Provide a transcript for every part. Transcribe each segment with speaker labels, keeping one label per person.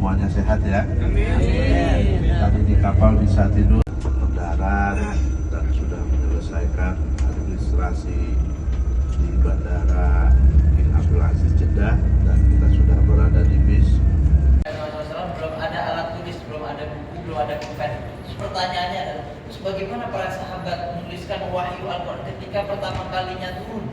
Speaker 1: semuanya sehat ya. Amin. Tadi di kapal bisa tidur, mendarat dan sudah menyelesaikan administrasi di Bandara King Abdul Aziz Jeddah dan kita sudah berada di bis.
Speaker 2: Belum ada alat tulis, belum ada buku, belum ada pulpen. Pertanyaannya adalah, terus bagaimana para sahabat menuliskan wahyu Al-Quran ketika pertama kalinya turun?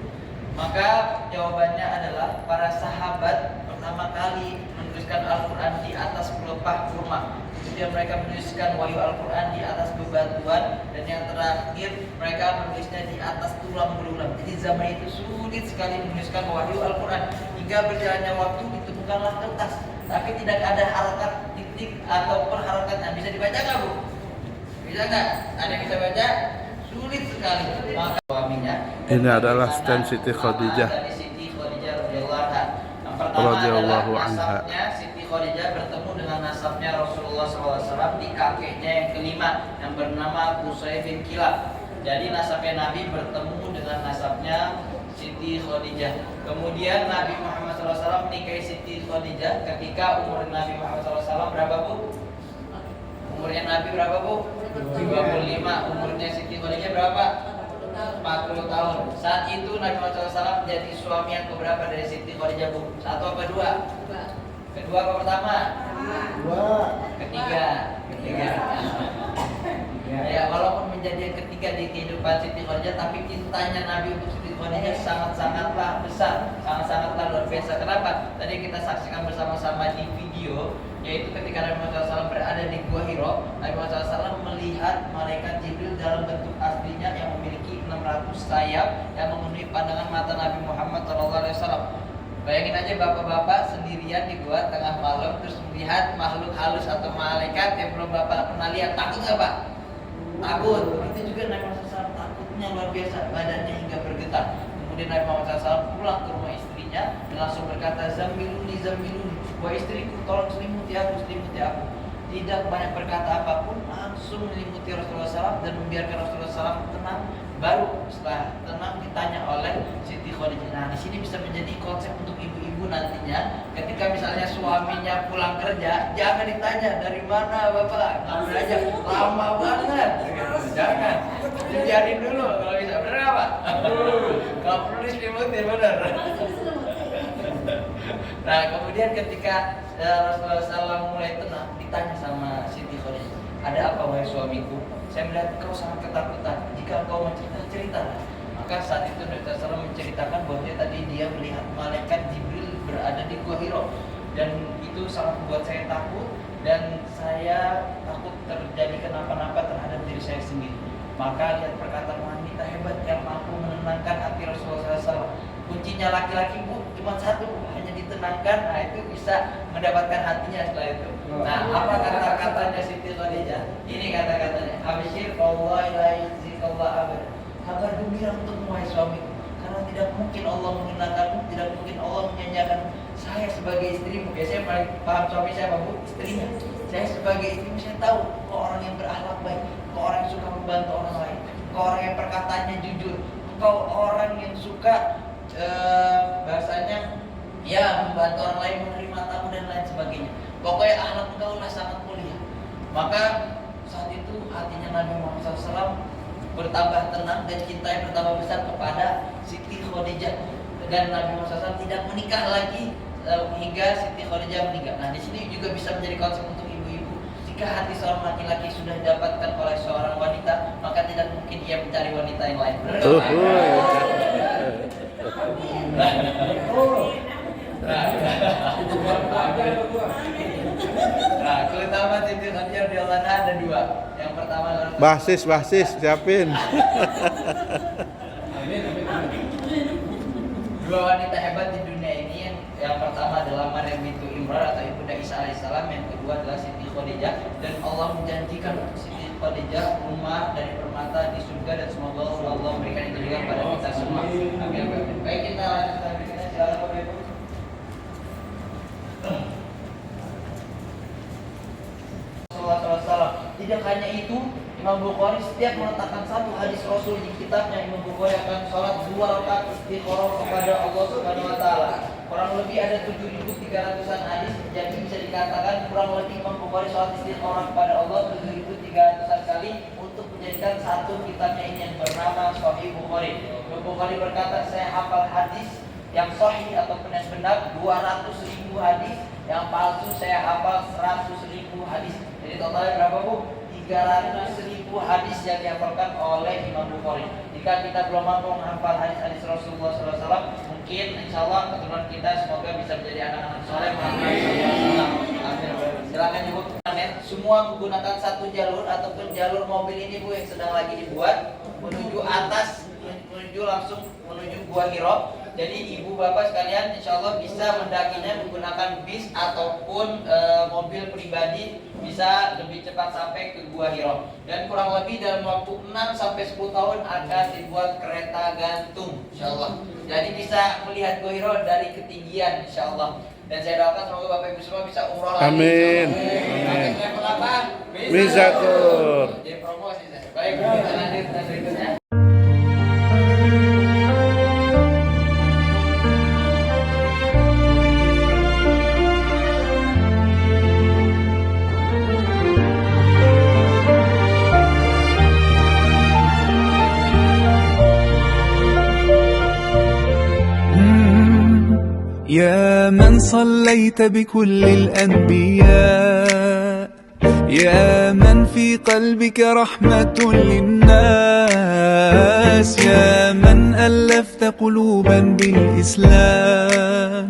Speaker 2: Maka jawabannya adalah para sahabat pertama kali menuliskan Al-Quran di atas pelepah kurma. Kemudian mereka menuliskan wahyu Al-Quran di atas bebatuan, dan yang terakhir mereka menulisnya di atas tulang belulang. Jadi zaman itu sulit sekali menuliskan wahyu Al-Quran. Hingga berjalannya waktu ditemukanlah kertas, tapi tidak ada harakat titik atau perharakatnya. Bisa dibaca nggak, Bu? Bisa nggak? Ada yang bisa baca? Sulit sekali. Maka suaminya
Speaker 1: Ini adalah stand Siti Khadijah
Speaker 2: dari Siti Khadijah radhiyallahu anha. Nasabnya Siti Khadijah bertemu dengan nasabnya Rasulullah SAW di kakeknya yang kelima yang bernama Qusay bin Kilab. Jadi nasabnya Nabi bertemu dengan nasabnya Siti Khadijah. Kemudian Nabi Muhammad SAW menikahi Siti Khadijah ketika umur Nabi Muhammad SAW berapa, Bu? Umurnya Nabi berapa, Bu? 25. Umurnya Siti Khadijah berapa? 40 tahun. Saat itu Nabi Muhammad SAW menjadi suami yang keberapa dari Siti Khadijah, Bu? Satu apa dua? Kedua apa pertama? Ketiga. Ya, walaupun menjadi yang ketiga di kehidupan Siti Khadijah, tapi cintanya Nabi untuk Siti Khadijah sangat-sangatlah besar, sangat-sangatlah luar biasa. Kenapa? Tadi kita saksikan bersama-sama di video, yaitu ketika Nabi Muhammad SAW berada di Gua Hiro, Nabi Muhammad SAW melihat malaikat Jibril dalam bentuk aslinya yang memiliki 600 sayap yang memenuhi pandangan mata Nabi Muhammad SAW. Bayangin aja bapak-bapak sendirian di gua tengah malam terus melihat makhluk halus atau malaikat yang belum bapak pernah lihat. Takut nggak, Pak? Takut. Itu juga Nabi Muhammad SAW takutnya luar biasa, badannya hingga bergetar. Kemudian Nabi Muhammad SAW pulang ke rumah istrinya dan langsung berkata, Zamiluni, wahai istriku, tolong selimuti aku. Tidak banyak berkata apapun, langsung menyelimuti Rasulullah SAW dan membiarkan Rasulullah SAW tenang. Baru setelah tenang ditanya oleh Siti Khadijah. Nah, di sini bisa menjadi konsep untuk ibu-ibu nantinya. Ketika misalnya suaminya pulang kerja, jangan ditanya dari mana bapak, ngambil aja lama banget. Jangan, dibiarin dulu kalau bisa. Bener nggak, Pak? Kalau perlu diselimutin, bener. Nah, kemudian ketika Rasulullah SAW mulai tenang, ditanya sama Siti Khadijah, ada apa wahai suamiku? Saya melihat kau sangat ketakutan. Jika kau cerita. Maka saat itu Nabi SAW menceritakan bahwa tadi dia melihat malaikat Jibril berada di Gua Hiro, dan itu sangat membuat saya takut, dan saya takut terjadi kenapa-napa terhadap diri saya sendiri. Maka lihat perkataan wanita hebat yang mampu menenangkan hati Rasulullah SAW. Kuncinya laki-laki, Bu, cuma satu, hanya ditenangkan. Nah, itu bisa mendapatkan hatinya setelah itu. Nah, apa kata-katanya Siti Khadijah? Ini kata-katanya, Absyir wallahi la yukhzikallahu abada. Kabar gembira untukmu wahai suamiku, karena tidak mungkin Allah menghinakanmu, tidak mungkin Allah menyanyiakan saya sebagai istrimu. Biasanya paling paham suami saya, Bu, istrinya. Saya sebagai istrimu, saya tahu kau orang yang berakhlak baik, kau orang yang suka membantu orang lain, kau orang yang perkataannya jujur, kau orang yang suka bahasanya ya membantu orang lain, menerima tamu dan lain sebagainya. Pokoknya akhlak engkau lah sangat mulia. Maka saat itu hatinya Nabi Muhammad SAW bertambah tenang dan cintanya bertambah besar kepada Siti Khadijah, dan Nabi Muhammad SAW tidak menikah lagi hingga Siti Khadijah meninggal. Nah, di sini juga bisa menjadi konsep untuk ibu-ibu. Jika hati seorang laki-laki sudah didapatkan oleh seorang wanita, maka tidak mungkin ia mencari wanita yang lain. Nah, keutamaan Siti Khadijah radhiyallahu anha ada dua. Yang pertama adalah
Speaker 1: Basis siapin.
Speaker 2: dua wanita hebat di dunia ini. Yang pertama adalah Maryam bintu Imran atau Ibunda Isa alaihissalam. Yang kedua adalah Siti Khadijah. Dan Allah menjanjikan Siti Khadijah rumah dari permata di surga, dan semoga Allah memberikan itu juga kepada kita semua. Amin. Baik, kita lanjutkan. Silakan Bapak Ibu. Tidak hanya itu, Imam Bukhari setiap meletakkan satu hadis Rasul di kitabnya, Imam Bukhari akan sholat 2 rakaat istikharah kepada Allah Subhanahu wa taala. Kurang lebih ada 7.300-an hadis, jadi bisa dikatakan kurang lebih Imam Bukhari sholat istiqoroh kepada Allah 7.300 kali untuk menjadikan satu kitabnya ini yang bernama Sahih Bukhari. Imam Bukhari berkata, saya hafal hadis yang sahih ataupun yang benar 200.000 hadis, yang palsu saya hafal 100.000 hadis. Jadi totalnya berapa Bu? 300.000 hadis yang dihafalkan oleh Imam Bukhari. Jika kita belum mampu menghafal hadis-hadis Rasulullah SAW, mungkin insya Allah keturunan kita semoga bisa menjadi anak-anak soleh Muhammad SAW. Amin. Silakan Ibu. Semua menggunakan satu jalur ataupun jalur mobil ini Bu yang sedang lagi dibuat menuju atas, menuju langsung menuju Gua Hiro. Jadi ibu bapak sekalian insya Allah bisa mendakinya menggunakan bis ataupun mobil pribadi, bisa lebih cepat sampai ke Gua Hiro. Dan kurang lebih dalam waktu 6-10 tahun akan dibuat kereta gantung insya Allah. Jadi bisa melihat Gua Hiro dari ketinggian insya Allah. Dan saya doakan semoga bapak ibu semua bisa umroh lagi.
Speaker 3: Amin.
Speaker 2: Amin. Level apa?
Speaker 3: Mizatur.
Speaker 2: Jadi promosi saya. Baik, kita lanjut dan berikutnya.
Speaker 4: يا من صليت بكل الأنبياء، يا من في قلبك رحمة للناس، يا من ألفت قلوبا بالإسلام،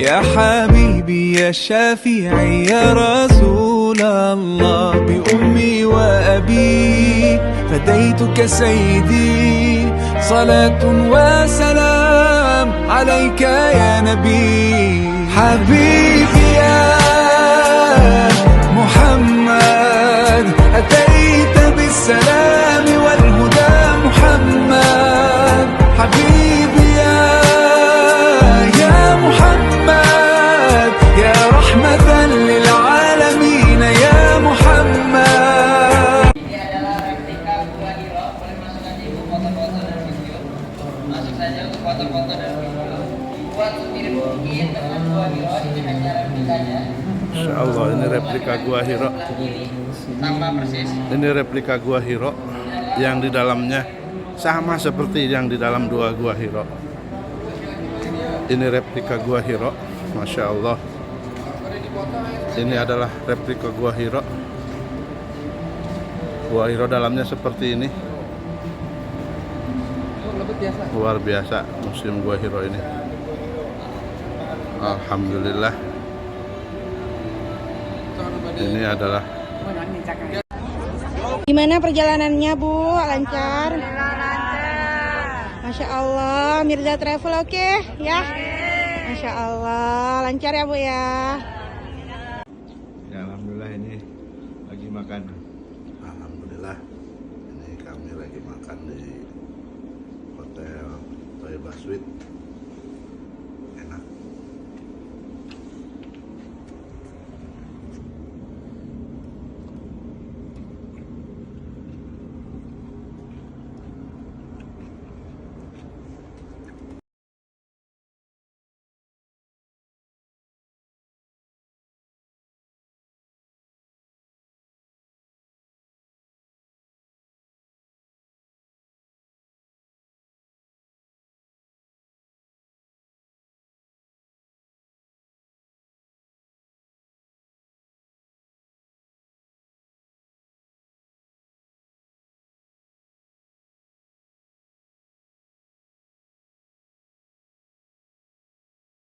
Speaker 4: يا حبيبي يا شافعي يا رسول الله، بأمي وأبي فديتك سيدي، صلاة وسلام عليك يا نبي. حبيبي يا محمد أتيت بالسلام والهدى محمد، حبيبي يا محمد يا رحمة للعالمين يا محمد.
Speaker 2: Ini adalah replika Gua Hiro. Boleh masuk aja Ibu foto-foto dan video. Masuk saja untuk foto-foto dan video. Buat mirip mungkin dengan Gua Hiro, ini hanya replikanya.
Speaker 3: Insya Allah ini replika Gua Hiro.
Speaker 2: Sebelah kiri sama persis.
Speaker 3: Ini replika Gua Hiro yang di dalamnya sama seperti yang di dalam dua Gua Hiro. Ini replika Gua Hiro, Masya Allah. Ini adalah replika Gua Hiro. Gua Hiro dalamnya seperti ini. Luar biasa museum Gua Hiro ini. Alhamdulillah. Ini adalah
Speaker 5: Gimana perjalanannya Bu? Lancar? Masya Allah, Mirza Travel oke ya? Masya Allah, lancar ya Bu ya?
Speaker 1: Ya, alhamdulillah ini lagi makan.
Speaker 3: Alhamdulillah. Ini kami lagi makan di Hotel Thayyibah Suite.